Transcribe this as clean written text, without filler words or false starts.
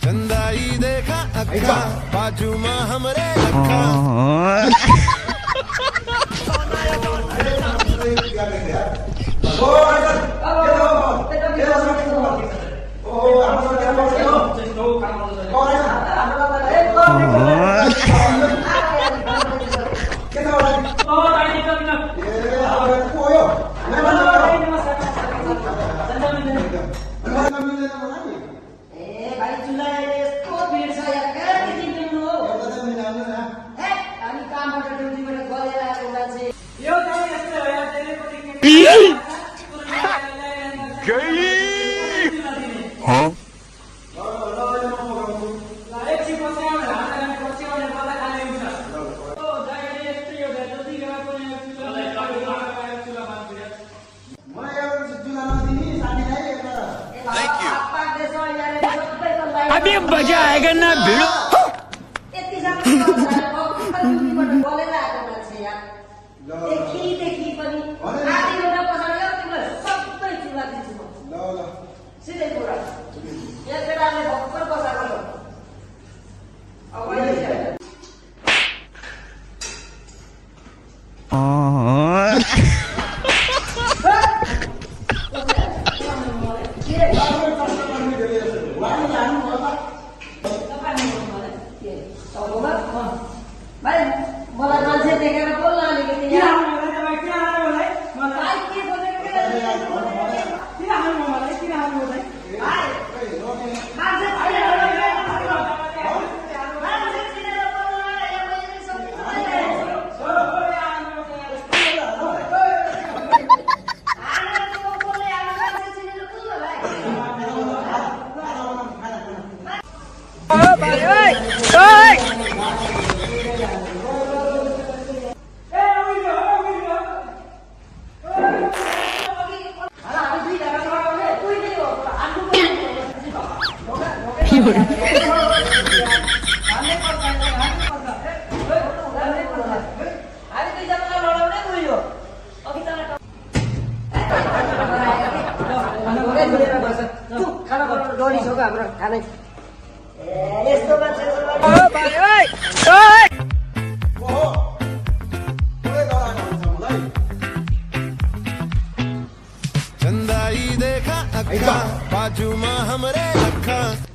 चंदाई देखा अक्का बाजू में हमरे अक्का अभी मजा आएगा ना भिड़ो मलाई मान्छे देखेर बोल्न अलिकति डोरी छोको हाम्रो खानै यस्तो मान्छे चंदाई देखा अक्का बाजू में हमरे अक्का